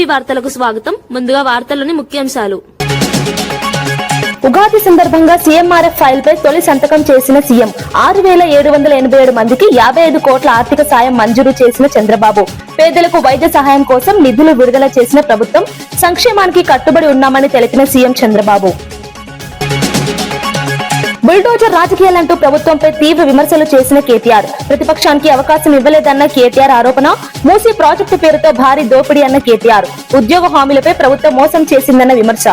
TV వార్తలకు స్వాగతం. ముందుగా వార్తల్లోని ముఖ్యాంశాలు. ఉగాది సందర్భంగా సీఎంఆర్ఎఫ్ ఫైల్ పై తొలి సంతకం చేసిన సీఎం. 6,787 మందికి 55 కోట్ల ఆర్థిక సాయం మంజూరు చేసిన చంద్రబాబు. పేదలకు వైద్య సహాయం కోసం నిధులు విడుదల చేసిన ప్రభుత్వం. సంక్షేమానికి కట్టుబడి ఉన్నామని తెలిపిన సీఎం చంద్రబాబు. బుల్డోజర్ రాజకీయాలంటూ ప్రభుత్వంపై తీవ్ర విమర్శలు చేసిన కేటీఆర్. ప్రతిపక్షానికి అవకాశం ఇవ్వలేదన్న కేటీఆర్ ఆరోపణ. మూసీ ప్రాజెక్టు పేరుతో భారీ దోపిడీ అన్న కేటీఆర్. ఉద్యోగ హామీలపై ప్రభుత్వం మోసం చేసిందన్న విమర్శ.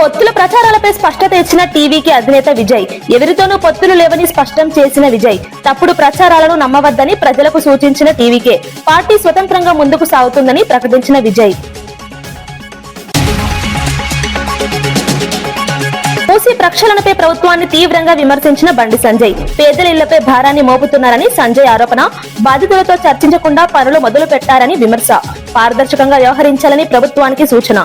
పొత్తుల ప్రచారాలపై స్పష్టత ఇచ్చిన టీవీకి అధినేత విజయ్. ఎవరితోనూ పొత్తులు లేవని స్పష్టం చేసిన విజయ్. తప్పుడు ప్రచారాలను నమ్మవద్దని ప్రజలకు సూచించిన టీవీకే. పార్టీ స్వతంత్రంగా ముందుకు సాగుతుందని ప్రకటించిన విజయ్. మూసీ ప్రక్షాళనపై ప్రభుత్వాన్ని తీవ్రంగా విమర్శించిన బండి సంజయ్. పేదల ఇళ్లపై భారాన్ని మోపుతున్నారని సంజయ్ ఆరోపణ. బాధితులతో చర్చించకుండా పనులు మొదలు పెట్టారని విమర్శ. పారదర్శకంగా వ్యవహరించాలని ప్రభుత్వానికి సూచన.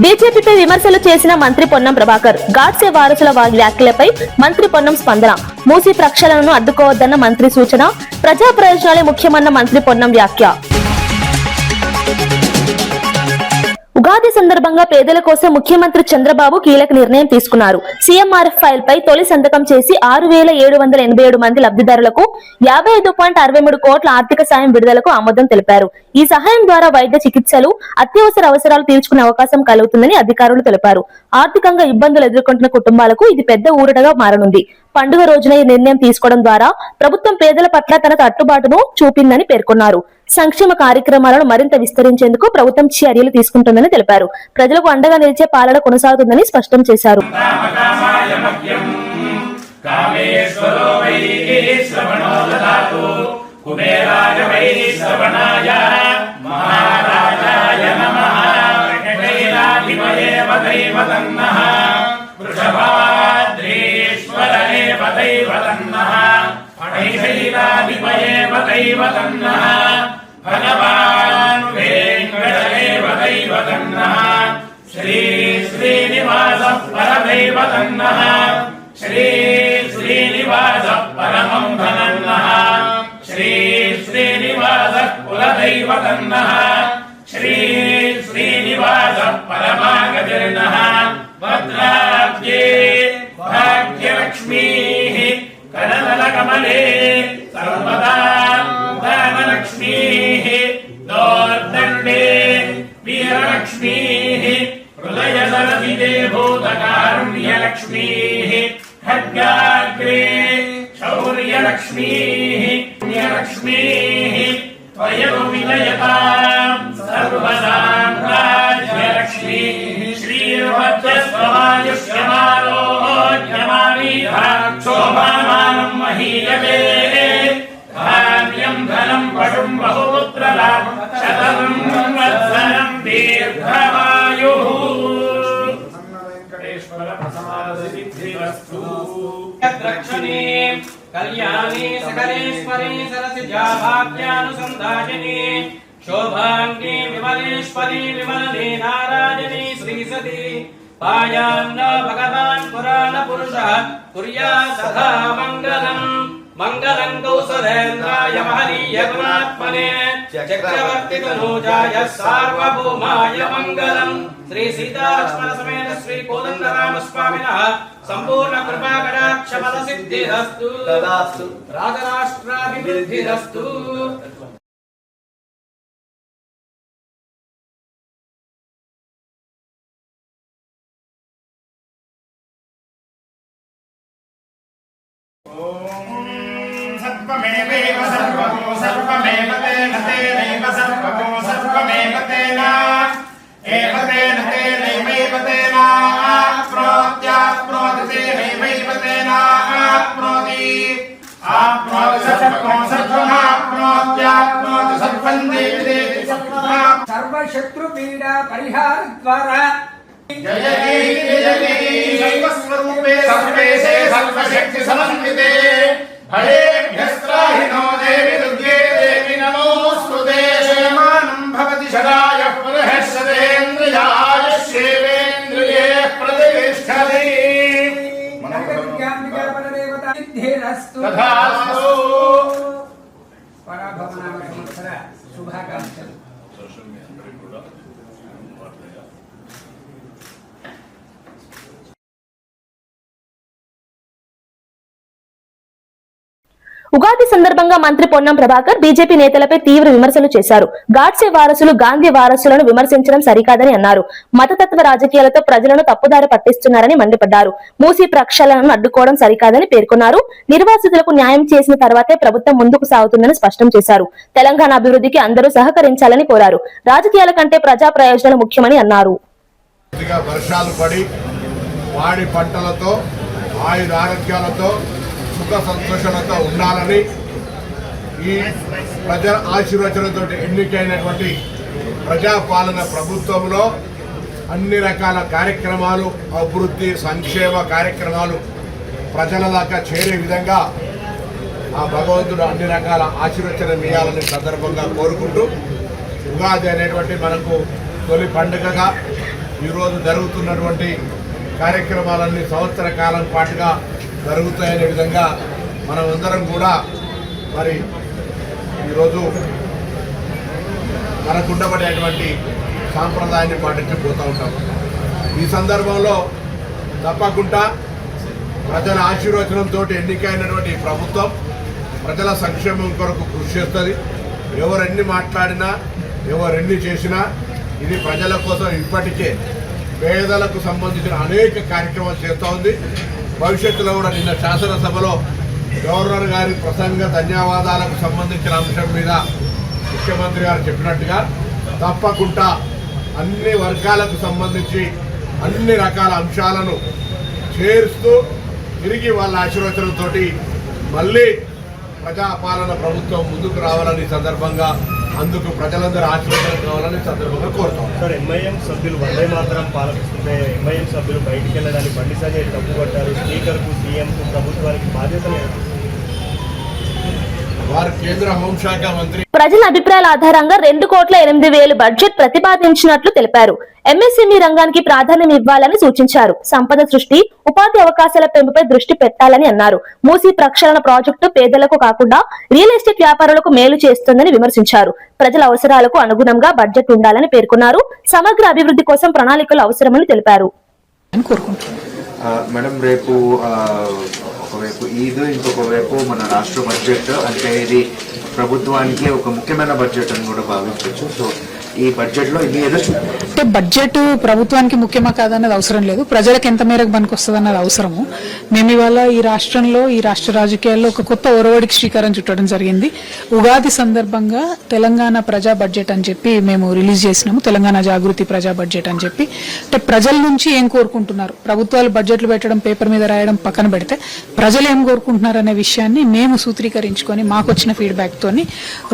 బీజేపీపై విమర్శలు చేసిన మంత్రి పొన్నం ప్రభాకర్. గాడ్సే వారసుల వ్యాఖ్యలపై మంత్రి పొన్నం స్పందన. మూసీ ప్రక్షాళనను అడ్డుకోవద్దన్న మంత్రి సూచన. ప్రజా ప్రయోజనాలే ముఖ్యమన్న మంత్రి పొన్నం వ్యాఖ్య. ఉగాది సందర్భంగా పేదల కోసం ముఖ్యమంత్రి చంద్రబాబు కీలక నిర్ణయం తీసుకున్నారు. సీఎంఆర్ఎఫ్ ఫైల్ పై తొలి సంతకం చేసి 6,787 మంది లబ్ధిదారులకు 55.63 కోట్ల ఆర్థిక సాయం విడుదలకు ఆమోదం తెలిపారు. ఈ సహాయం ద్వారా వైద్య చికిత్సలు, అత్యవసర అవసరాలు తీర్చుకునే అవకాశం కలుగుతుందని అధికారులు తెలిపారు. ఆర్థికంగా ఇబ్బందులు ఎదుర్కొంటున్న కుటుంబాలకు ఇది పెద్ద ఊరటగా మారనుంది. పండుగ రోజున ఈ నిర్ణయం తీసుకోవడం ద్వారా ప్రభుత్వం పేదల పట్ల తన కట్టుబాటును చూపిందని పేర్కొన్నారు. సంక్షేమ కార్యక్రమాలను మరింత విస్తరించేందుకు ప్రభుత్వం చర్యలు తీసుకుంటుందని తెలిపారు. ప్రజలకు అండగా నిలిచే పాలన కొనసాగుతుందని స్పష్టం చేశారు. భగవాన్ వెంకటదేవ దైవతన్నః శ్రీ శ్రీనివాస పరదైవతన్నః శ్రీ శ్రీనివాస పరమం ధనన్నః శ్రీ శ్రీనివాస కులదైవతన్నః శ్రీ శ్రీనివాస పరమాగతిర్నః భద్రాద్యే భాగ్యలక్ష్మీః కనకమలే సర్వదా ధనలక్ష్మీః దోర్దండే వీరలక్ష్మీః హృదయసరసిదే భూతకారుణ్యలక్ష్మీః ఖడ్గాగ్రే శౌర్యలక్ష్మీః పుణ్యలక్ష్మీః త్వయో విలయతాం సర్వసామ్రాజ్యలక్ష్మీః శ్రీర్వజ్రస్వమాయుష్యమారోగ్యమారీధా శోభామానం మహీయతే ధాన్యం ధనం పశుం బహుపుత్రలాభం శతం వత్సరం దీర్ఘమాయుః. వెంకటేశ్వర ప్రసన్నసిద్ధిరస్తు. యద్రక్షణే కళ్యాణే సకలేశ్వరే సరసిజా భాగ్యానుసంధాయనే శోభాంగే విమలేశ్వరి విమలనే నారాయణే శ్రీసతి పాయాన్న భగవాన్ పురాణ పురుషః కుర్యాత్ సదా మంగళం. మంగళం కౌసలేంద్రాయ మహనీయ గుణాత్మనే చక్రవర్తి తనూజాయ సార్వభౌమాయ మంగళం. శ్రీ సీతాలక్ష్మణ సమేత శ్రీ కోదండరామ స్వామినః సంపూర్ణ కృపా కటాక్ష ఫల సిద్ధిరస్తు. రాజరాష్ట్రాభివృద్ధిరస్తు. సర్వమేవ సర్వమో సర్వమేవ తేన తేనైవ సర్వమో సర్వమేవ తేన ఏవ తేన తేనైవ తేన ఆప్నోత్యాప్నోతి తేనైవ తేన ఆప్నోతి ఆప్నోతి సర్వమో సర్వమాప్నోత్యాప్నోతి సర్వం దేవి దేవి సర్వశత్రుపీడా పరిహార ద్వారా జయ జయ సర్వస్వరూపే సర్వేశే సర్వశక్తి సమన్వితే భయేభ్యస్త్రాహినో దేవి దుర్గే దేవి నమోస్తుతే. శయమానం భవతి శరాయ పునః శతేంద్రియాయ శేవేంద్రియే ప్రతిష్ఠ తథాస్తు తథాస్తు పరాభవనామ సంవత్సర శుభాకాంక్షలు. ఉగాది సందర్భంగా మంత్రి పొన్నం ప్రభాకర్ బీజేపీ నేతలపై తీవ్ర విమర్శలు చేశారు. గాడ్సే వారసులు గాంధీ వారసులను విమర్శించడం సరికాదని అన్నారు. మతతత్వ రాజకీయాలతో ప్రజలను తప్పుదారి పట్టిస్తున్నారని మండిపడ్డారు. మూసీ ప్రక్షాళనను అడ్డుకోవడం సరికాదని పేర్కొన్నారు. నిర్వాసితులకు న్యాయం చేసిన తర్వాతే ప్రభుత్వం ముందుకు సాగుతుందని స్పష్టం చేశారు. తెలంగాణ అభివృద్ధికి అందరూ సహకరించాలని కోరారు. రాజకీయాల కంటే ప్రజా ప్రయోజనాలు ముఖ్యమని అన్నారు. వర్షాలు పడి వాడి పంటలతో ఆయురారోగ్యాలతో సుఖ సంతోషాలతో ఉండాలని ఈ ప్రజల ఆశీర్వచనంతో ఎన్నికైనటువంటి ప్రజాపాలన ప్రభుత్వంలో అన్ని రకాల కార్యక్రమాలు అభివృద్ధి సంక్షేమ కార్యక్రమాలు ప్రజల దాకా చేరే విధంగా ఆ భగవంతుడు అన్ని రకాల ఆశీర్వచనం ఇవ్వాలని సందర్భంగా కోరుకుంటూ ఉగాది అనేటువంటి మనకు తొలి పండుగగా ఈరోజు జరుగుతున్నటువంటి కార్యక్రమాలన్నీ సంవత్సర కాలం పాటుగా జరుగుతాయనే విధంగా మనం అందరం కూడా మరి ఈరోజు మనకు ఉండబడేటువంటి సాంప్రదాయాన్ని పాటించిపోతూ ఉంటాం. ఈ సందర్భంలో తప్పకుండా ప్రజల ఆశీర్వచనంతో ఎన్నికైనటువంటి ప్రభుత్వం ప్రజల సంక్షేమం కొరకు కృషి చేస్తుంది. ఎవరెన్ని మాట్లాడినా ఎవరెన్ని చేసినా ఇది ప్రజల కోసం ఇప్పటికే పేదలకు సంబంధించిన అనేక కార్యక్రమాలు చేస్తూ ఉంది. భవిష్యత్తులో కూడా నిన్న శాసనసభలో గవర్నర్ గారి ప్రసంగ ధన్యవాదాలకు సంబంధించిన అంశం మీద ముఖ్యమంత్రి గారు చెప్పినట్టుగా తప్పకుండా అన్ని వర్గాలకు సంబంధించి అన్ని రకాల అంశాలను చేరుస్తూ తిరిగి వాళ్ళ ఆశీర్వచనంతో మళ్ళీ ప్రజాపాలన ప్రభుత్వం ముందుకు రావాలని సందర్భంగా అందుకు ప్రజలందరూ ఆశీర్వాదం కావాలని సందర్భంగా కోరుతాం. సార్, ఎంఐఎం సభ్యులు వందే మాత్రం పాలకుతుంటే ఎంఐఎం సభ్యులు బయటికి వెళ్ళడానికి బండి సంజయ్ తప్పుపట్టారు. స్పీకర్కు సీఎంకు ప్రభుత్వానికి బాధ్యత లేదు. వారు కేంద్ర హోంశాఖ మంత్రి. ప్రజల అభిప్రాయాల ఆధారంగా 2,08,000 బడ్జెట్ ప్రతిపాదించినట్లు తెలిపారు. ఎంఎస్ఎంఈ రంగానికి ప్రాధాన్యం ఇవ్వాలని సూచించారు. సంపద సృష్టి, ఉపాధి అవకాశాల పెంపుపై దృష్టి పెట్టాలని అన్నారు. మూసీ ప్రక్షాళన ప్రాజెక్టు పేదలకు కాకుండా రియల్ ఎస్టేట్ వ్యాపారులకు మేలు చేస్తుందని విమర్శించారు. ప్రజల అవసరాలకు అనుగుణంగా బడ్జెట్ ఉండాలని పేర్కొన్నారు. సమగ్ర అభివృద్ధి కోసం ప్రణాళికలు అవసరమని తెలిపారు. మేడం, రేపు ఒకవైపు ఈద్, ఇంకొక వైపు మన రాష్ట్ర బడ్జెట్, అంటే ఇది ప్రభుత్వానికి ఒక ముఖ్యమైన బడ్జెట్ అని కూడా భావించవచ్చు. సో ఈ బడ్జెట్ లో ఇది ఏదో అంటే బడ్జెట్ ప్రభుత్వానికి ముఖ్యమా కాదన్నది అవసరం లేదు, ప్రజలకు ఎంత మేరకు పనికొస్తుంది అన్నది అవసరము. మేము ఇవాళ ఈ రాష్ట్రంలో ఈ రాష్ట్ర రాజకీయాల్లో ఒక కొత్త ఒరవడికి శ్రీకారం చుట్టడం జరిగింది. ఉగాది సందర్భంగా తెలంగాణ ప్రజా బడ్జెట్ అని చెప్పి మేము రిలీజ్ చేసినాము. తెలంగాణ జాగృతి ప్రజా బడ్జెట్ అని చెప్పి, అంటే ప్రజల నుంచి ఏం కోరుకుంటున్నారు, ప్రభుత్వాలు బడ్జెట్లు పెట్టడం పేపర్ మీద రాయడం పక్కన పెడితే ప్రజలు ఏం కోరుకుంటున్నారు అనే విషయాన్ని మేము సూత్రీకరించుకొని మాకు వచ్చిన ఫీడ్బ్యాక్ తోని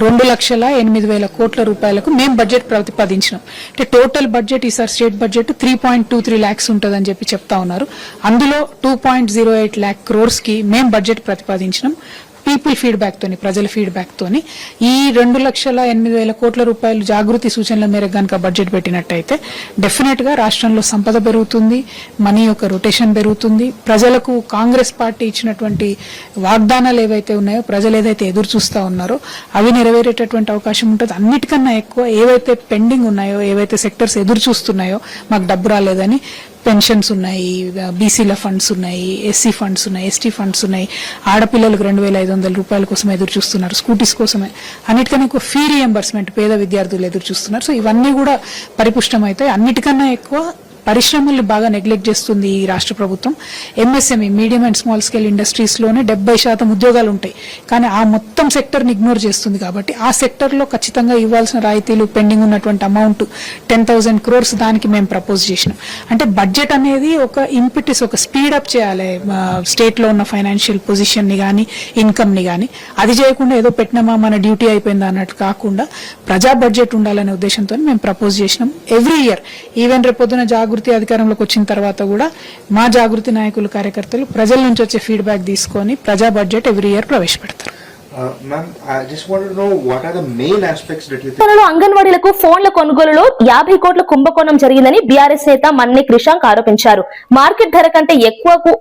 2,08,000 కోట్ల రూపాయలకు మేము బడ్జెట్ ప్రతిపాదించినాం. అంటే టోటల్ బడ్జెట్ ఈసారి స్టేట్ బడ్జెట్ 3.23 lakhs ఉంటుందని చెప్పి చెప్తా ఉన్నారు. అందులో 2.08 lakh crores కి మేము బడ్జెట్ ప్రతిపాదించినాం. పీపుల్ ఫీడ్బ్యాక్ తోని, ప్రజల ఫీడ్బ్యాక్ తోని ఈ 2,08,000 కోట్ల రూపాయలు జాగృతి సూచనల మేరకు గనక బడ్జెట్ పెట్టినట్టయితే డెఫినెట్ గా రాష్ట్రంలో సంపద పెరుగుతుంది, మనీ యొక్క రొటేషన్ పెరుగుతుంది. ప్రజలకు కాంగ్రెస్ పార్టీ ఇచ్చినటువంటి వాగ్దానాలు ఏవైతే ఉన్నాయో, ప్రజలు ఏదైతే ఎదురు చూస్తా ఉన్నారో అవి నెరవేరేటటువంటి అవకాశం ఉంటుంది. అన్నిటికన్నా ఎక్కువ ఏవైతే పెండింగ్ ఉన్నాయో, ఏవైతే సెక్టర్స్ ఎదురు చూస్తున్నాయో మాకు డబ్బు రాలేదని, పెన్షన్స్ ఉన్నాయి, బీసీల ఫండ్స్ ఉన్నాయి, ఎస్సీ ఫండ్స్ ఉన్నాయి, ఎస్టీ ఫండ్స్ ఉన్నాయి, ఆడపిల్లలకు 2,500 రూపాయల కోసం ఎదురు చూస్తున్నారు, స్కూటీస్ కోసమే, అన్నిటికన్నా ఎక్కువ ఫీ రియంబర్స్మెంట్ పేద విద్యార్థులు ఎదురు చూస్తున్నారు. సో ఇవన్నీ కూడా పరిపుష్టం అవుతాయి. అన్నిటికన్నా ఎక్కువ పరిశ్రమల్ని బాగా నెగ్లెక్ట్ చేస్తుంది ఈ రాష్ట్ర ప్రభుత్వం. MSME, medium and small scale industries లోనే 70% ఉద్యోగాలు ఉంటాయి, కానీ ఆ మొత్తం సెక్టర్ ని ఇగ్నోర్ చేస్తుంది. కాబట్టి ఆ సెక్టర్ లో ఖచ్చితంగా ఇవ్వాల్సిన రాయితీలు, పెండింగ్ ఉన్నటువంటి అమౌంట్ 10,000 crores దానికి మేము ప్రపోజ్ చేసినాం. అంటే బడ్జెట్ అనేది ఒక ఇంపిటిస్, ఒక స్పీడప్ చేయాలి స్టేట్ లో ఉన్న ఫైనాన్షియల్ పొజిషన్ ని గానీ, ఇన్కమ్ ని గానీ. అది చేయకుండా ఏదో పెట్టినామా మన డ్యూటీ అయిపోయిందా అన్నట్టు కాకుండా ప్రజా బడ్జెట్ ఉండాలనే ఉద్దేశంతో మేము ప్రపోజ్ చేసినాం. ఎవ్రీ ఇయర్, ఈవెన్ రేపొద్దున జాగృతి అధికారంలోకి వచ్చిన తర్వాత కూడా మా జాగృతి నాయకులు, కార్యకర్తలు ప్రజల నుంచి వచ్చే ఫీడ్బ్యాక్ తీసుకొని ప్రజా బడ్జెట్ ఎవ్రీ ఇయర్ ప్రవేశపెడతారు. అంగన్వాడీలకు ఫోన్ల కొనుగోలులో 50 కోట్ల కుంభకోణం జరిగిందని బీఆర్ఎస్ నేత మన్నే క్రిషాంక్ ఆరోపించారు. మార్కెట్ ధర కంటే ఎక్కువకు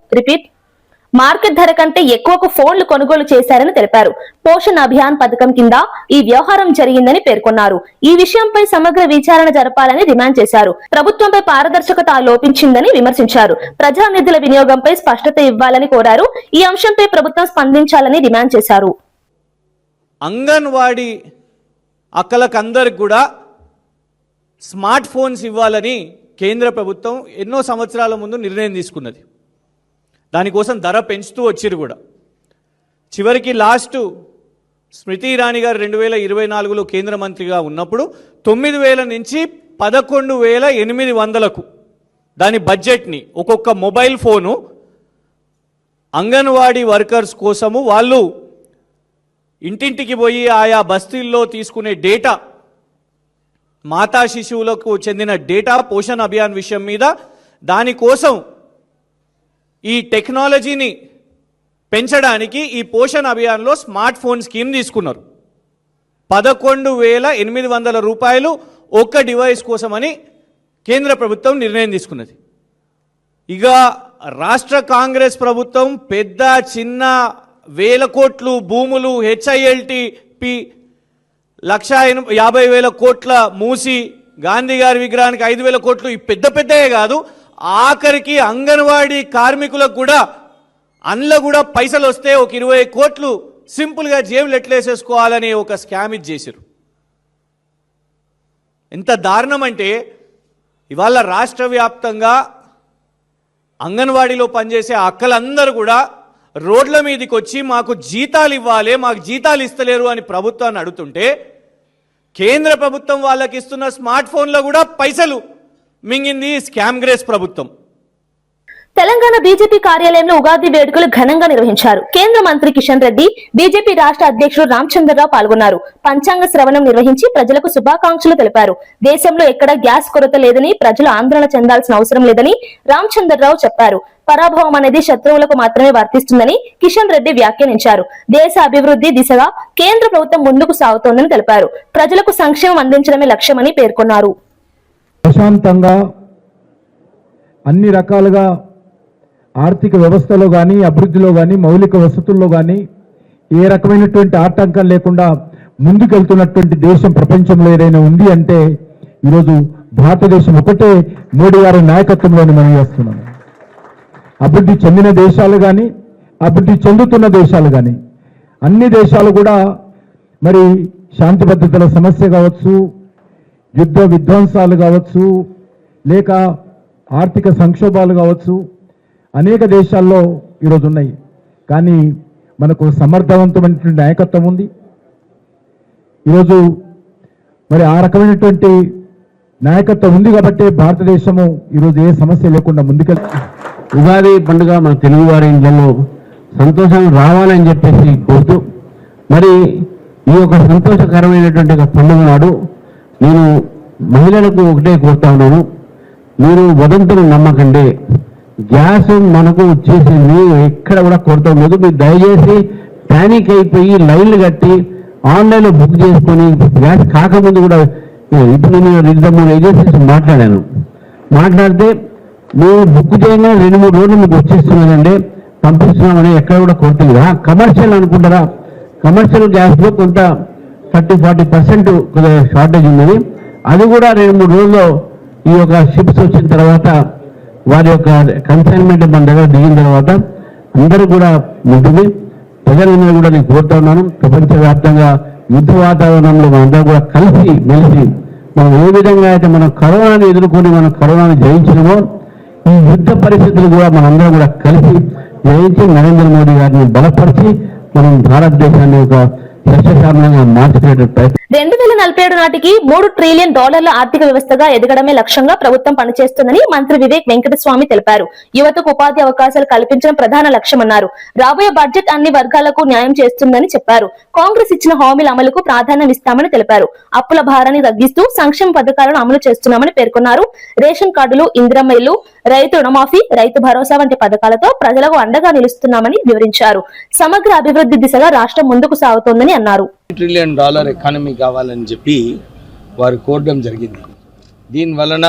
మార్కెట్ ధర కంటే ఎక్కువకు ఫోన్లు కొనుగోలు చేశారని తెలిపారు. పోషణ్ అభియాన్ పథకం కింద ఈ వ్యవహారం జరిగిందని పేర్కొన్నారు. ఈ విషయంపై సమగ్ర విచారణ జరపాలని డిమాండ్ చేశారు. ప్రభుత్వంపై పారదర్శకత లోపించిందని విమర్శించారు. ప్రజానిధుల వినియోగంపై స్పష్టత ఇవ్వాలని కోరారు. ఈ అంశంపై ప్రభుత్వం స్పందించాలని డిమాండ్ చేశారు. అంగన్వాడీ అక్కలకందరికి కూడా స్మార్ట్ ఫోన్స్ ఇవ్వాలని కేంద్ర ప్రభుత్వం ఎన్నో సంవత్సరాల ముందు నిర్ణయం తీసుకున్నది. దానికోసం ధర పెంచుతూ వచ్చిరు కూడా. చివరికి లాస్ట్ స్మృతి ఇరానీ గారు 2024లో కేంద్ర మంత్రిగా ఉన్నప్పుడు 9,000 నుంచి 11,800కు దాని బడ్జెట్ని ఒక్కొక్క మొబైల్ ఫోను అంగన్వాడీ వర్కర్స్ కోసము వాళ్ళు ఇంటింటికి పోయి ఆయా బస్తీల్లో తీసుకునే డేటా, మాతా శిశువులకు చెందిన డేటా పోషణ్ అభియాన్ విషయం మీద దానికోసం ఈ టెక్నాలజీని పెంచడానికి ఈ పోషణ్ అభియాన్లో స్మార్ట్ ఫోన్ స్కీమ్ తీసుకున్నారు. 11,800 రూపాయలు ఒక్క డివైస్ కోసమని కేంద్ర ప్రభుత్వం నిర్ణయం తీసుకున్నది. ఇక రాష్ట్ర కాంగ్రెస్ ప్రభుత్వం పెద్ద చిన్న వేల కోట్లు భూములు, HILTP 1,50,000 కోట్ల మూసి, గాంధీ గారి విగ్రహానికి 5,000 కోట్లు, ఈ పెద్ద పెద్దయే కాదు, ఆఖరికి అంగన్వాడీ కార్మికులకు కూడా అందులో కూడా పైసలు వస్తే ఒక 20 కోట్లు సింపుల్గా జేబులు ఎట్లేసేసుకోవాలని ఒక స్కామ్ చేశారు. ఎంత దారుణం అంటే ఇవాళ రాష్ట్ర వ్యాప్తంగా అంగన్వాడీలో పనిచేసే అక్కలందరూ కూడా రోడ్ల మీదకి వచ్చి మాకు జీతాలు ఇవ్వాలి, మాకు జీతాలు ఇస్తలేరు అని ప్రభుత్వాన్ని అడుగుతుంటే కేంద్ర ప్రభుత్వం వాళ్ళకి ఇస్తున్న స్మార్ట్ ఫోన్లో కూడా పైసలు మింగింది స్కామ్ గ్రేస్ ప్రభుత్వం. తెలంగాణ బీజేపీ కార్యాలయంలో ఉగాది వేడుకలు ఘనంగా నిర్వహించారు. కేంద్ర మంత్రి కిషన్ రెడ్డి, బీజేపీ రాష్ట్ర అధ్యక్షుడు రామచంద్రరావు పాల్గొన్నారు. పంచాంగ శ్రవణం నిర్వహించి ప్రజలకు శుభాకాంక్షలు తెలిపారు. దేశంలో ఎక్కడా గ్యాస్ కొరత లేదని, ప్రజలు ఆందోళన చెందాల్సిన అవసరం లేదని రామచంద్రరావు చెప్పారు. పరాభవం అనేది శత్రువులకు మాత్రమే వర్తిస్తుందని కిషన్ రెడ్డి వ్యాఖ్యానించారు. దేశ అభివృద్ధి దిశగా కేంద్ర ప్రభుత్వం ముందుకు సాగుతోందని తెలిపారు. ప్రజలకు సంక్షేమం అందించడమే లక్ష్యమని పేర్కొన్నారు. ప్రశాంతంగా అన్ని రకాలుగా ఆర్థిక వ్యవస్థలో కానీ, అభివృద్ధిలో కానీ, మౌలిక వసతుల్లో కానీ ఏ రకమైనటువంటి ఆటంకం లేకుండా ముందుకెళ్తున్నటువంటి దేశం ప్రపంచంలో ఏదైనా ఉంది అంటే ఈరోజు భారతదేశం ఒకటే మోడీ గారి నాయకత్వంలోని మనం చేస్తున్నాం. అభివృద్ధి చెందిన దేశాలు కానీ, అభివృద్ధి చెందుతున్న దేశాలు కానీ అన్ని దేశాలు కూడా మరి శాంతి భద్రతల సమస్య కావచ్చు, యుద్ధ విధ్వంసాలు కావచ్చు, లేక ఆర్థిక సంక్షోభాలు కావచ్చు, అనేక దేశాల్లో ఈరోజు ఉన్నాయి. కానీ మనకు సమర్థవంతమైనటువంటి నాయకత్వం ఉంది. ఈరోజు మరి ఆ రకమైనటువంటి నాయకత్వం ఉంది కాబట్టి భారతదేశము ఈరోజు ఏ సమస్య లేకుండా ముందుకెళ్తుంది. ఉగాది పండుగ మన తెలుగువారి ఇళ్లలో సంతోషం రావాలని చెప్పేసి కోరుతూ, మరి ఈ యొక్క సంతోషకరమైనటువంటి ఒక పండుగ నాడు నేను మహిళలకు ఒకటే కోరుతా ఉన్నాను, మీరు వదంతులు నమ్మకండి. గ్యాస్ మనకు వచ్చేసింది, ఎక్కడ కూడా కొరత ఉండదు. మీరు దయచేసి ప్యానిక్ అయిపోయి లైన్లు కట్టి ఆన్లైన్లో బుక్ చేసుకొని గ్యాస్ కాకముందు కూడా, ఇప్పుడు నేను 2-3 ఏజెన్సీస్ మాట్లాడితే మేము బుక్ చేయగానే 2-3 రోజులు మీకు వచ్చేస్తున్నానండి, పంపిస్తున్నామని ఎక్కడ కూడా కొరత లేదా. కమర్షియల్ అనుకుంటారా, కమర్షియల్ గ్యాస్లో కొంత 30-40% షార్టేజ్ ఉన్నది. అది కూడా 2-3 రోజుల్లో ఈ యొక్క షిప్స్ వచ్చిన తర్వాత, వారి యొక్క కన్సైన్మెంట్ మన దగ్గర దిగిన తర్వాత అందరూ కూడా ఉంటుంది. ప్రజలందరూ కూడా నేను కోరుతా ఉన్నాను, ప్రపంచవ్యాప్తంగా యుద్ధ వాతావరణంలో మనందరూ కూడా కలిసి మెలిసి మనం ఏ విధంగా అయితే మనం కరోనాను ఎదుర్కొని మనం కరోనాను జయించినమో, ఈ యుద్ధ పరిస్థితులు కూడా మనందరం కూడా కలిసి జయించి నరేంద్ర మోడీ గారిని బలపరిచి మనం భారతదేశాన్ని ఒక సస్యశ్యామలంగా మార్చుకునే ప్రయత్నం. 2047 నాటికి $3 ట్రిలియన్ ఆర్థిక వ్యవస్థగా ఎదగడమే లక్ష్యంగా ప్రభుత్వం పనిచేస్తుందని మంత్రి వివేక్ వెంకటస్వామి తెలిపారు. యువతకు ఉపాధి అవకాశాలు కల్పించడం ప్రధాన లక్ష్యమన్నారు. రాబోయే బడ్జెట్ అన్ని వర్గాలకు న్యాయం చేస్తుందని చెప్పారు. కాంగ్రెస్ ఇచ్చిన హామీల అమలుకు ప్రాధాన్యం ఇస్తామని తెలిపారు. అప్పుల భారాన్ని తగ్గిస్తూ సంక్షేమ పథకాలను అమలు చేస్తున్నామని పేర్కొన్నారు. రేషన్ కార్డులు, ఇందిరమ్మ ఇల్లు, రైతు రుణమాఫీ, రైతు భరోసా వంటి పథకాలతో ప్రజలకు అండగా నిలుస్తున్నామని వివరించారు. సమగ్ర అభివృద్ధి దిశగా రాష్ట్రం ముందుకు సాగుతోందని అన్నారు. $1 ట్రిలియన్ ఎకానమీ కావాలని చెప్పి వారు కోరడం జరిగింది. దీనివలన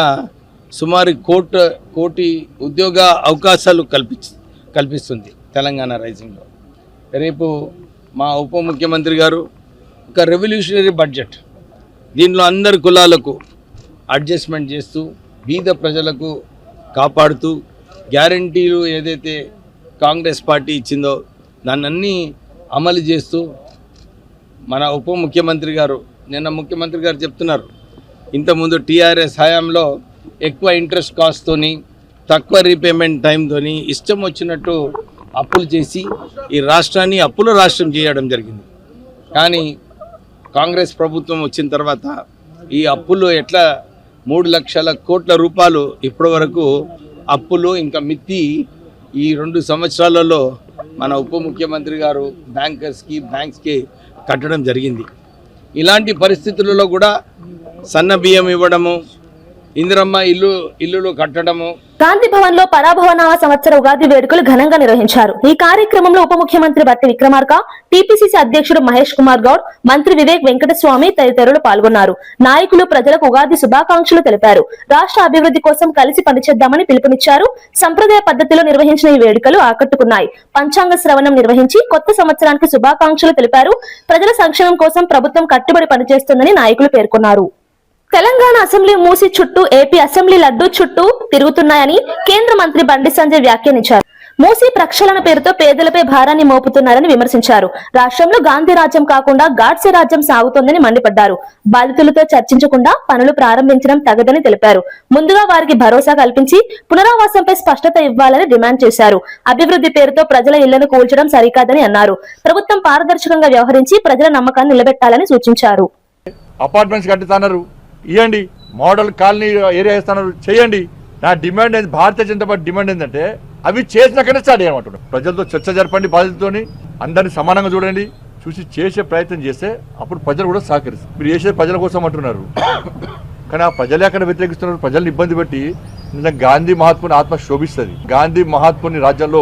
సుమారు 1 కోటి ఉద్యోగ అవకాశాలు కల్పిస్తుంది. తెలంగాణ రైజింగ్లో. రేపు మా ఉప ముఖ్యమంత్రి గారు ఒక రెవల్యూషనరీ బడ్జెట్, దీనిలో అందరి కులాలకు అడ్జస్ట్మెంట్ చేస్తూ బీద ప్రజలకు కాపాడుతూ గ్యారంటీలు ఏదైతే కాంగ్రెస్ పార్టీ ఇచ్చిందో దాన్ని అమలు చేస్తూ మన ఉప ముఖ్యమంత్రి గారు, నిన్న ముఖ్యమంత్రి గారు చెప్తున్నారు, ఇంతకుముందు టీఆర్ఎస్ హయాంలో ఎక్కువ ఇంట్రెస్ట్ కాస్ట్తోని తక్కువ రీపేమెంట్ టైంతోని ఇష్టం వచ్చినట్టు అప్పులు చేసి ఈ రాష్ట్రాన్ని అప్పుల రాష్ట్రం చేయడం జరిగింది. కానీ కాంగ్రెస్ ప్రభుత్వం వచ్చిన తర్వాత ఈ అప్పులు ఎట్లా 3 లక్షల కోట్ల రూపాయలు ఇప్పటి వరకు అప్పులు ఇంకా మిత్తి ఈ 2 సంవత్సరాలలో మన ఉప ముఖ్యమంత్రి గారు బ్యాంక్స్కి కట్టడం జరిగింది. ఇలాంటి పరిస్థితులలో కూడా సన్న బియ్యం ఇవ్వడము, ఇందిరమ్మ ఇల్లులు కట్టడము. గాంధీ భవన్ లో పరాభవనామ సంవత్సర ఉగాది వేడుకలు ఘనంగా నిర్వహించారు. ఈ కార్యక్రమంలో ఉప ముఖ్యమంత్రి బట్టి విక్రమార్క, టీపీసీసీ అధ్యక్షుడు మహేష్ కుమార్ గౌడ్, మంత్రి వివేక్ వెంకటస్వామి తదితరులు పాల్గొన్నారు. నాయకులు ప్రజలకు ఉగాది శుభాకాంక్షలు తెలిపారు. రాష్ట్ర అభివృద్ధి కోసం కలిసి పనిచేద్దామని పిలుపునిచ్చారు. సంప్రదాయ పద్ధతిలో నిర్వహించిన ఈ వేడుకలు ఆకట్టుకున్నాయి. పంచాంగ శ్రవణం నిర్వహించి కొత్త సంవత్సరానికి శుభాకాంక్షలు తెలిపారు. ప్రజల సంక్షేమం కోసం ప్రభుత్వం కట్టుబడి పనిచేస్తుందని నాయకులు పేర్కొన్నారు. తెలంగాణ అసెంబ్లీ మూసి చుట్టూ ఏపీ అసెంబ్లీ లడ్డూ చుట్టూ తిరుగుతున్నాయని కేంద్ర మంత్రి బండి సంజయ్ వ్యాఖ్యానించారు. మూసి ప్రక్షాళన పేరుతో పేదలపై భారాన్ని మోపుతున్నారని విమర్శించారు. రాష్ట్రంలో గాంధీ రాజ్యం కాకుండా గాడ్సే రాజ్యం సాగుతోందని మండిపడ్డారు. బాధితులతో చర్చించకుండా పనులు ప్రారంభించడం తగదని తెలిపారు. ముందుగా వారికి భరోసా కల్పించి పునరావాసంపై స్పష్టత ఇవ్వాలని డిమాండ్ చేశారు. అభివృద్ధి పేరుతో ప్రజల ఇళ్లను కూల్చడం సరికాదని అన్నారు. ప్రభుత్వం పారదర్శకంగా వ్యవహరించి ప్రజల నమ్మకాన్ని నిలబెట్టాలని సూచించారు. అపార్ట్మెంట్స్ కట్టుతున్నారు, ఇవ్వండి. మోడల్ కాలనీ ఏరియా ఇస్తున్నారు, చేయండి. నా డిమాండ్ ఏంది, భారతీయ జనతా పార్టీ డిమాండ్ ఏంటంటే అవి చేసినాకనే స్టార్ట్ చేయమంటున్నాం. ప్రజలతో చర్చ జరపండి, బాధితులతోని అందరినీ సమానంగా చూడండి, చూసి చేసే ప్రయత్నం చేస్తే అప్పుడు ప్రజలు కూడా సహకరిస్తారు. మీరు చేసే ప్రజల కోసం అంటున్నారు, కానీ ఆ ప్రజలే అక్కడ వ్యతిరేకిస్తున్నారు. ప్రజల్ని ఇబ్బంది పెట్టి గాంధీ మహాత్ముని ఆత్మ శోభిస్తుంది. గాంధీ మహాత్ముని రాజ్యంలో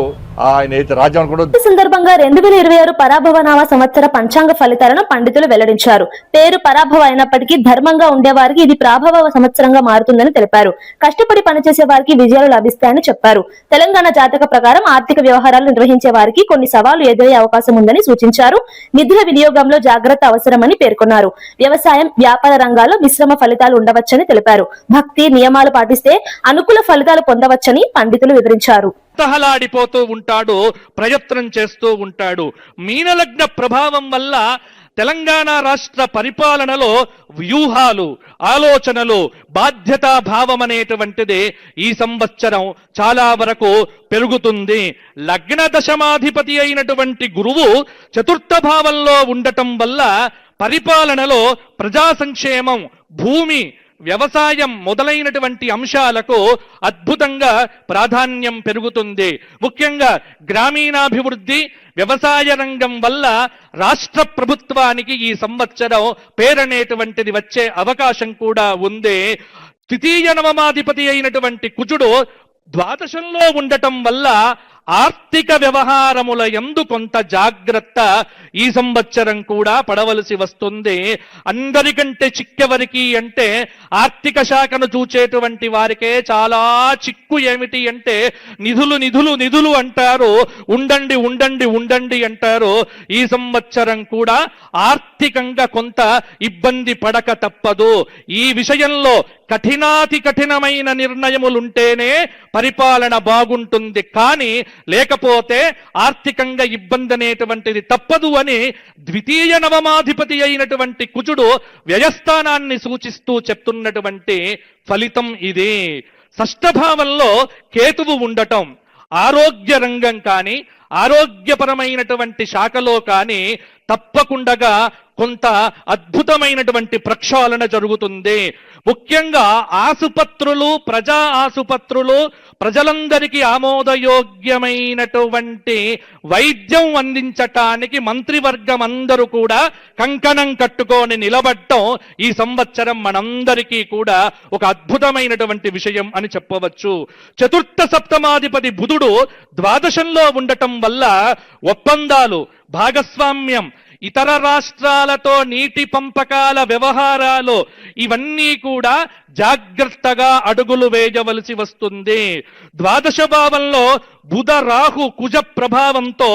ఆయన అయితే రాజ్యం కూడా. ఈ సందర్భంగా 2026 పరాభవనామ సంవత్సర పంచాంగ ఫలితాలను పండితులు వెల్లడించారు. పేరు పరాభవ అయినప్పటికీ ధర్మంగా ఉండేవారికి ఇది ప్రాభవ సంవత్సరంగా మారుతుందని తెలిపారు. కష్టపడి పనిచేసే వారికి విజయాలు లభిస్తాయని చెప్పారు. తెలంగాణ జాతక ప్రకారం ఆర్థిక వ్యవహారాలు నిర్వహించే వారికి కొన్ని సవాళ్లు ఎదురయ్యే అవకాశం ఉందని సూచించారు. నిధుల వినియోగంలో జాగ్రత్త అవసరమని పేర్కొన్నారు. వ్యవసాయం, వ్యాపార రంగాల్లో మిశ్రమ ఫలితాలు ఉండవచ్చని తెలిపారు. భక్తి నియమాలు పాటిస్తే అనుకూల ఫలితాలు పొందవచ్చని పండితులు వివరించారు. తహలాడిపోతూ ఉంటాడు, ప్రయత్నం చేస్తూ ఉంటాడు. మీనలగ్న ప్రభావం వల్ల తెలంగాణ రాష్ట్ర పరిపాలనలో వ్యూహాలు, ఆలోచనలు, బాధ్యతా భావం అనేటువంటిది ఈ సంవత్సరం చాలా వరకు పెరుగుతుంది. లగ్న దశమాధిపతి అయినటువంటి గురువు చతుర్థ భావంలో ఉండటం వల్ల పరిపాలనలో ప్రజా సంక్షేమం, భూమి, వ్యవసాయం మొదలైనటువంటి అంశాలకు అద్భుతంగా ప్రాధాన్యం పెరుగుతుంది. ముఖ్యంగా గ్రామీణాభివృద్ధి, వ్యవసాయ రంగం వల్ల రాష్ట్ర ప్రభుత్వానికి ఈ సంవత్సరం పేరనేటువంటిది వచ్చే అవకాశం కూడా ఉంది. తృతీయ నవమాధిపతి అయినటువంటి కుజుడు ద్వాదశంలో ఉండటం వల్ల ఆర్థిక వ్యవహారముల యందు కొంత జాగ్రత్త ఈ సంవత్సరం కూడా పడవలసి వస్తుంది. అందరికంటే చిక్కెవరికి అంటే ఆర్థిక శాఖను చూచేటువంటి వారికే చాలా చిక్కు. ఏమిటి అంటే నిధులు నిధులు నిధులు అంటారు, ఉండండి ఉండండి ఉండండి అంటారు. ఈ సంవత్సరం కూడా ఆర్థికంగా కొంత ఇబ్బంది పడక తప్పదు. ఈ విషయంలో కఠినాతి కఠినమైన నిర్ణయములుంటేనే పరిపాలన బాగుంటుంది, కానీ లేకపోతే ఆర్థికంగా ఇబ్బంది అనేటువంటిది తప్పదు అని ద్వితీయ నవమాధిపతి అయినటువంటి కుజుడు వ్యయస్థానాన్ని సూచిస్తూ చెప్తున్నటువంటి ఫలితం ఇది. షష్ఠభావంలో కేతువు ఉండటం ఆరోగ్య రంగం కానీ ఆరోగ్యపరమైనటువంటి శాఖలో కానీ తప్పకుండా కొంత అద్భుతమైనటువంటి ప్రక్షాళన జరుగుతుంది. ముఖ్యంగా ఆసుపత్రులు, ప్రజా ఆసుపత్రులు, ప్రజలందరికీ ఆమోదయోగ్యమైనటువంటి వైద్యం అందించటానికి మంత్రివర్గం అందరూ కూడా కంకణం కట్టుకొని నిలబడటం ఈ సంవత్సరం మనందరికీ కూడా ఒక అద్భుతమైనటువంటి విషయం అని చెప్పవచ్చు. చతుర్థ సప్తమాధిపతి బుధుడు ద్వాదశంలో ఉండటం వల్ల ఒప్పందాలు, భాగస్వామ్యం ఇతర రాష్ట్రాలతో నీటి పంపకాల వ్యవహారాలు ఇవన్నీ కూడా జాగ్రత్తగా అడుగులు వేయవలసి వస్తుంది. ద్వాదశ భావంలో బుధ రాహు కుజ ప్రభావంతో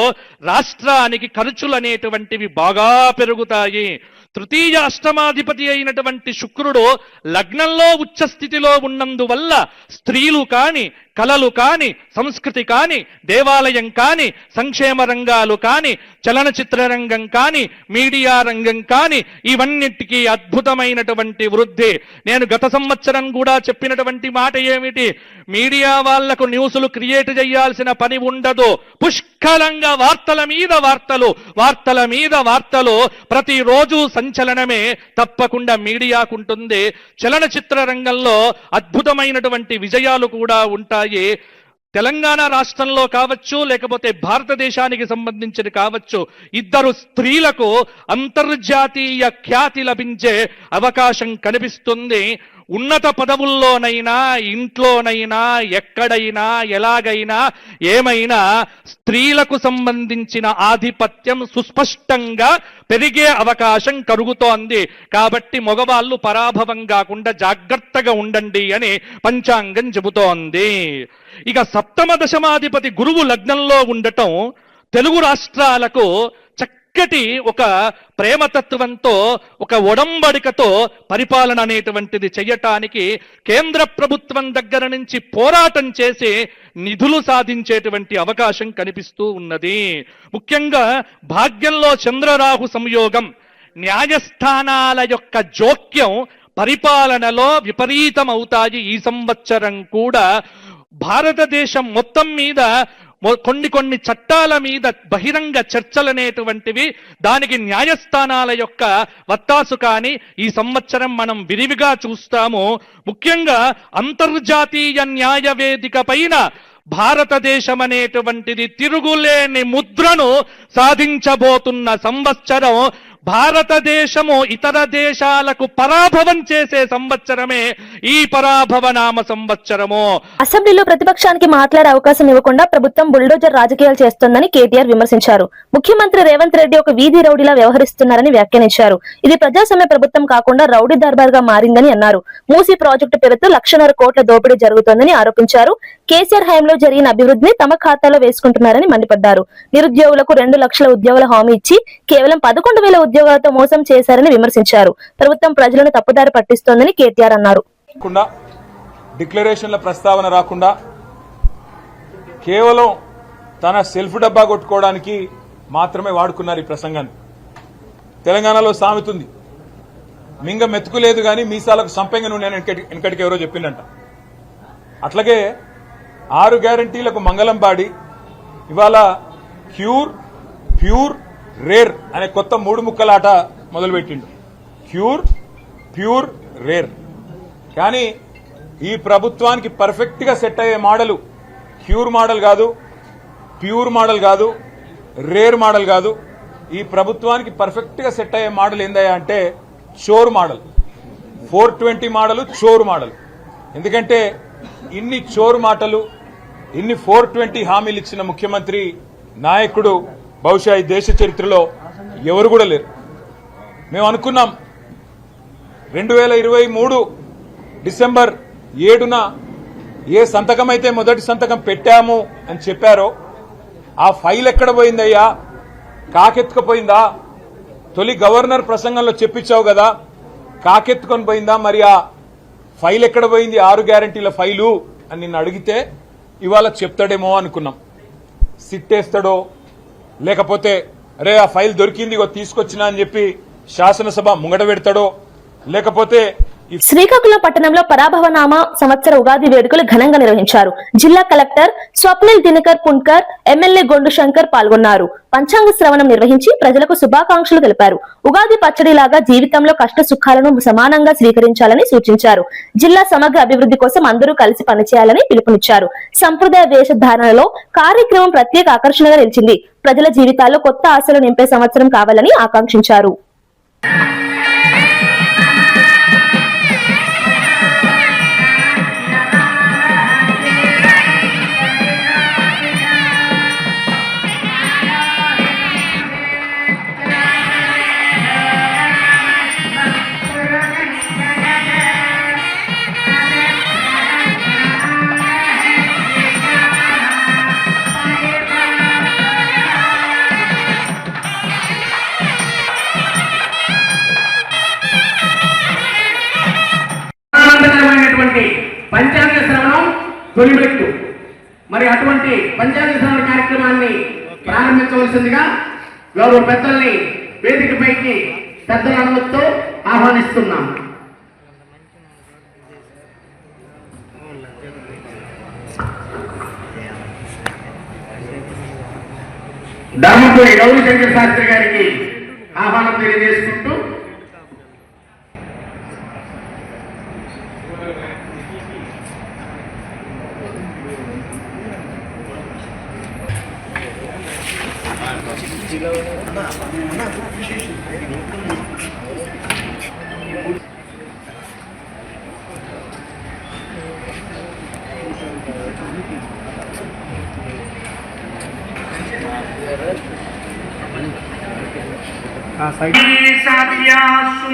రాష్ట్రానికి ఖర్చులు అనేటువంటివి బాగా పెరుగుతాయి. తృతీయ అష్టమాధిపతి అయినటువంటి శుక్రుడు లగ్నంలో ఉచ్చస్థితిలో ఉన్నందువల్ల స్త్రీలు కాని, కళలు కాని, సంస్కృతి కాని, దేవాలయం కాని, సంక్షేమ రంగాలు కాని, చలనచిత్ర రంగం కాని, మీడియా రంగం కాని ఇవన్నిటికీ అద్భుతమైనటువంటి వృద్ధి. నేను గత సంవత్సరం కూడా చెప్పినటువంటి మాట ఏమిటి, మీడియా వాళ్లకు న్యూస్లు క్రియేట్ చేయాల్సిన పని ఉండదు. పుష్కలంగా వార్తల మీద వార్తలు, వార్తల మీద వార్తలు, ప్రతిరోజు సంచలనమే తప్పకుండా మీడియాకుంటుంది. చలనచిత్ర రంగంలో అద్భుతమైనటువంటి విజయాలు కూడా ఉంటాయి. తెలంగాణ రాష్ట్రంలో కావచ్చు, లేకపోతే భారతదేశానికి సంబంధించి కావచ్చు, ఇద్దరు స్త్రీలకు అంతర్జాతీయ ఖ్యాతి లభించే అవకాశం కనిపిస్తుంది. ఉన్నత పదవుల్లోనైనా, ఇంట్లోనైనా, ఎక్కడైనా, ఎలాగైనా, ఏమైనా స్త్రీలకు సంబంధించిన ఆధిపత్యం సుస్పష్టంగా పెరిగే అవకాశం కలుగుతోంది. కాబట్టి మగవాళ్ళు పరాభవం కాకుండా జాగ్రత్తగా ఉండండి అని పంచాంగం చెబుతోంది. ఇక సప్తమ దశమాధిపతి గురువు లగ్నంలో ఉండటం తెలుగు రాష్ట్రాలకు చక్కటి ఒక ప్రేమతత్వంతో, ఒక ఒడంబడికతో పరిపాలన అనేటువంటిది చెయ్యటానికి కేంద్ర ప్రభుత్వం దగ్గర నుంచి పోరాటం చేసి నిధులు సాధించేటువంటి అవకాశం కనిపిస్తూ ఉన్నది. ముఖ్యంగా భాగ్యంలో చంద్రరాహు సంయోగం, న్యాయస్థానాల యొక్క జోక్యం పరిపాలనలో విపరీతమవుతాయి. ఈ సంవత్సరం కూడా భారతదేశం మొత్తం మీద కొన్ని చట్టాల మీద బహిరంగ చర్చలనేటువంటివి, దానికి న్యాయస్థానాల యొక్క వత్తాసు కానీ ఈ సంవత్సరం మనం విరివిగా చూస్తాము. ముఖ్యంగా అంతర్జాతీయ న్యాయ వేదిక పైన భారతదేశం అనేటువంటిది తిరుగులేని ముద్రను సాధించబోతున్న సంవత్సరం. భారతదేశము ఇతర దేశాలకు పరాభవం చేసే సంవత్సరమే ఈ పరాభవనామ సంవత్సరము. అసెంబ్లీలో ప్రతిపక్షానికి మాట్లాడే అవకాశం ఇవ్వకుండా ప్రభుత్వం బుల్డోజర్ రాజకీయాలు చేస్తోందని కేటీఆర్ విమర్శించారు. ముఖ్యమంత్రి రేవంత్ రెడ్డి ఒక వీధి రౌడీలా వ్యవహరిస్తున్నారని వ్యాఖ్యానించారు. ఇది ప్రజాస్వామ్య ప్రభుత్వం కాకుండా రౌడీ దర్బార్ గా మారిందని అన్నారు. మూసీ ప్రాజెక్టు పేరుతో 1,50,000 కోట్ల దోపిడీ జరుగుతోందని ఆరోపించారు. కేసీఆర్ హయాంలో జరిగిన అభివృద్ధిని తమ ఖాతాలో వేసుకుంటున్నారని మండిపడ్డారు. నిరుద్యోగులకు 2 లక్షల ఉద్యోగాల హామీ ఇచ్చి కేవలం 11,000 ఉద్యోగాలతో మోసం చేశారని విమర్శించారు. ప్రభుత్వం ప్రజలను తప్పుదారి పట్టిస్తోందని కేటీఆర్ అన్నారు. డిక్లరేషన్ల ప్రస్తావన రాకుండా కేవలం తన సెల్ఫ్ డబ్బా కొట్టుకోవడానికి మాత్రమే వాడుకున్నారు ఈ ప్రసంగాన్ని. తెలంగాణలో సామెత ఉంది, మింగ మెతుకులేదు గాని మీసాలకు సంపెంగ నూనె వెనకటికి ఎవరో చెప్పిందంట. అట్లాగే 6 గ్యారంటీలకు మంగళం పాడి ఇవాళ క్యూర్, ప్యూర్, రేర్ అనే కొత్త 3 ముక్కల ఆట మొదలుపెట్టిండు. Cure, pure, rare. కానీ ఈ ప్రభుత్వానికి పర్ఫెక్ట్ గా సెట్ అయ్యే మోడల్ క్యూర్ మోడల్ కాదు, ప్యూర్ మోడల్ కాదు, రేర్ మోడల్ కాదు. ఈ ప్రభుత్వానికి పర్ఫెక్ట్ గా సెట్ అయ్యే మోడల్ ఏందయ్యా అంటే చోర్ మోడల్, 420 మోడల్, చోర్ మోడల్. ఎందుకంటే ఇన్ని చోర్ మాటలు, ఇన్ని 420 హామీలు ఇచ్చిన ముఖ్యమంత్రి, నాయకుడు బహుశా ఈ దేశ చరిత్రలో ఎవరు కూడా లేరు. మేము అనుకున్నాం 2023 డిసెంబర్ 7న ఏ సంతకం అయితే మొదటి సంతకం పెట్టాము అని చెప్పారో ఆ ఫైల్ ఎక్కడ పోయిందయ్యా, కాకెత్తుకుపోయిందా? తొలి గవర్నర్ ప్రసంగంలో చెప్పించావు కదా, కాకెత్తుకొని పోయిందా? మరి ఆ ఫైల్ ఎక్కడ పోయింది, 6 గ్యారంటీల ఫైలు అని నిన్ను అడిగితే ఇవాళ చెప్తాడేమో అనుకున్నాం. సిట్టేస్తాడో, లేకపోతే అరే ఆ ఫైల్ దొరికింది తీసుకొచ్చినా అని చెప్పి శాసనసభ ముంగట పెడతాడో, లేకపోతే శ్రీకాకుళం పట్టణంలో పరాభవనామ సంవత్సర ఉగాది వేడుకలు ఘనంగా నిర్వహించారు. జిల్లా కలెక్టర్ స్వప్నిల్ దినకర్ పున్కర్, ఎమ్మెల్యే గొండు శంకర్ పాల్గొన్నారు. పంచాంగ శ్రవణం నిర్వహించి ప్రజలకు శుభాకాంక్షలు తెలిపారు. ఉగాది పచ్చడిలాగా జీవితంలో కష్ట సుఖాలను సమానంగా స్వీకరించాలని సూచించారు. జిల్లా సమగ్ర అభివృద్ధి కోసం అందరూ కలిసి పనిచేయాలని పిలుపునిచ్చారు. సంప్రదాయ వేషధారణలో కార్యక్రమం ప్రత్యేక ఆకర్షణగా నిలిచింది. ప్రజల జీవితాల్లో కొత్త ఆశలు నింపే సంవత్సరం కావాలని ఆకాంక్షించారు. తొలిమెట్టు. మరి అటువంటి పంచాంగ శ్రవణ కార్యక్రమాన్ని ప్రారంభించవలసిందిగా గౌరవ పెద్దల్ని వేదికపైకి పెద్దల అనుమతితో ఆహ్వానిస్తున్నాం. ధర్మపురి గౌరీశంకర్ శాస్త్రి గారికి ఆహ్వానం తెలియజేసుకుంటూ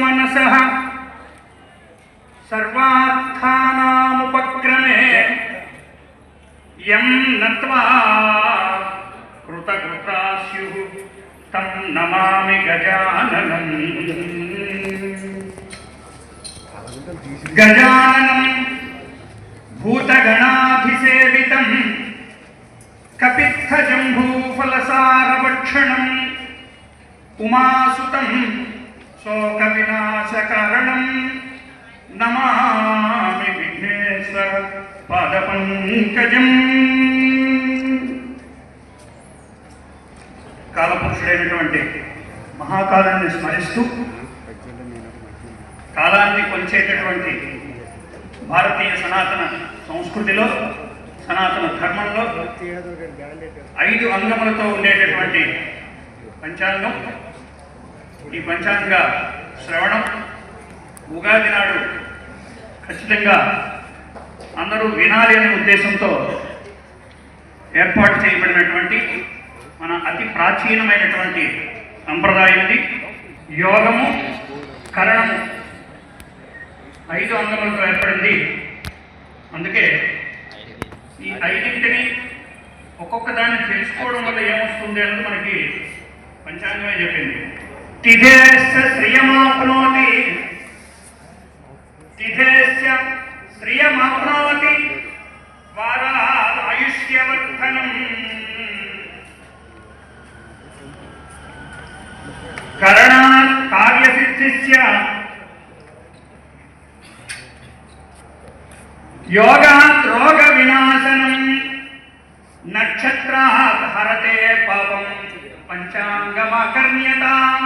మనసః సర్వార్థానాముపక్రమే యం నత్వా కృతకృతాస్యుః తం నమామి గజాననం. గజాననం భూతగణాభిసేవితం కపిత్థజంబూఫలసారభక్షణం ఉమాసుతం శోక వినాశకారణం నమామి విఘ్నేశ్వర పాదపంకజం. కాలపురుషుడైనటువంటి మహాకాలాన్ని స్మరిస్తూ కాలాన్ని కొలిచేటటువంటి భారతీయ సనాతన సంస్కృతిలో, సనాతన ధర్మంలో 5 అంగములతో ఉండేటటువంటి పంచాంగం. ఈ పంచాంగ శ్రవణం ఉగాది నాడు ఖచ్చితంగా అందరూ వినాలి అనే ఉద్దేశంతో ఏర్పాటు చేయబడినటువంటి మన అతి ప్రాచీనమైనటువంటి సంప్రదాయం ఇది. యోగము, కరణము 5 అంగములతో ఏర్పడింది. అందుకే ఈ 5ంటిని ఒక్కొక్క దాన్ని తెలుసుకోవడం వల్ల ఏమొస్తుంది అన్నది మనకి పంచాంగమే చెప్పింది. తిథేశ్చ శ్రియమాప్నోతి, తిథేశ్చ శ్రియమాప్నోతి వారాద్ ఆయుష్యవర్ధనం. కరణాత్ కార్యసిద్ధిస్య యోగాత్ రోగ వినాశనం. నక్షత్రాత్ హరతే పాపం పంచాంగమాకర్ణ్యతాం.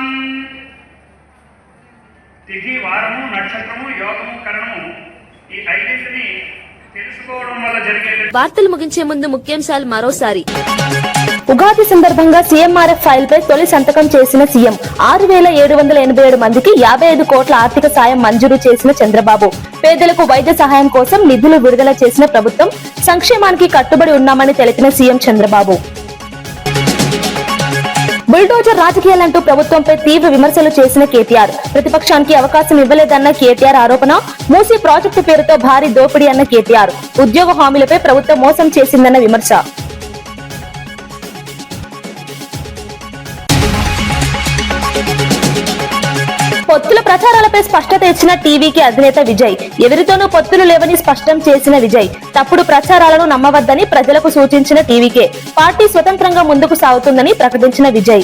తిథి, వారము, నక్షత్రము, యోగము, కరణము ఈ 5ంటిని తెలుసుకోవడం వల్ల జరిగే. వార్తలు ముగించే ముందు ముఖ్యాంశాలు మరోసారి. ఉగాది సందర్భంగా సీఎంఆర్ఎఫ్ ఫైల్ పై తొలి సంతకం చేసిన సీఎం. 6,787 మందికి 55 కోట్ల ఆర్థిక సాయం మంజూరు చేసిన చంద్రబాబు. పేదలకు వైద్య సహాయం కోసం నిధులు విడుదల చేసిన ప్రభుత్వం. సంక్షేమానికి కట్టుబడి ఉన్నామని తెలిపిన సీఎం చంద్రబాబు. బుల్డోజర్ రాజకీయాలంటూ ప్రభుత్వంపై తీవ్ర విమర్శలు చేసిన కేటీఆర్. ప్రతిపక్షానికి అవకాశం ఇవ్వలేదన్న కేటీఆర్ ఆరోపణ. మూసీ ప్రాజెక్టు పేరుతో భారీ దోపిడీ అన్న కేటీఆర్. ఉద్యోగ హామీలపై ప్రభుత్వం మోసం చేసిందన్న విమర్శ. పొత్తుల ప్రచారాలపై స్పష్టత ఇచ్చిన టీవీకి అధినేత విజయ్. ఎవరితోనూ పొత్తులు లేవని స్పష్టం చేసిన విజయ్. తప్పుడు ప్రచారాలను నమ్మవద్దని ప్రజలకు సూచించిన టీవీకే. పార్టీ స్వతంత్రంగా ముందుకు సాగుతుందని ప్రకటించిన విజయ్.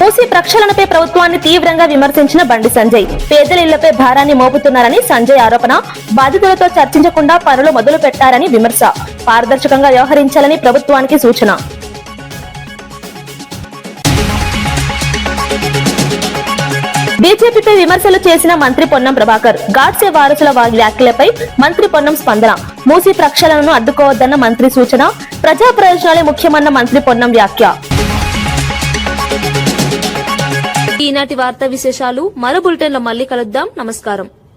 మూసీ ప్రక్షాళనపై ప్రభుత్వాన్ని తీవ్రంగా విమర్శించిన బండి సంజయ్. పేదల ఇళ్లపై భారాన్ని మోపుతున్నారని సంజయ్ ఆరోపణ. బాధితులతో చర్చించకుండా పనులు మొదలు పెట్టారని విమర్శ. పారదర్శకంగా వ్యవహరించాలని ప్రభుత్వానికి సూచన. బీజేపీపై విమర్శలు చేసిన మంత్రి పొన్నం ప్రభాకర్. గాడ్సే వారసుల వ్యాఖ్యలపై మంత్రి పొన్నం స్పందన. మూసీ ప్రక్షాళనను అడ్డుకోవద్దన్న మంత్రి సూచన. ప్రజా ప్రయోజనాలే ముఖ్యమన్న మంత్రి పొన్నం వ్యాఖ్య. ఈనాటి వార్తా విశేషాలు మరో బులెటిన్లో మళ్ళీ కలుద్దాం. నమస్కారం.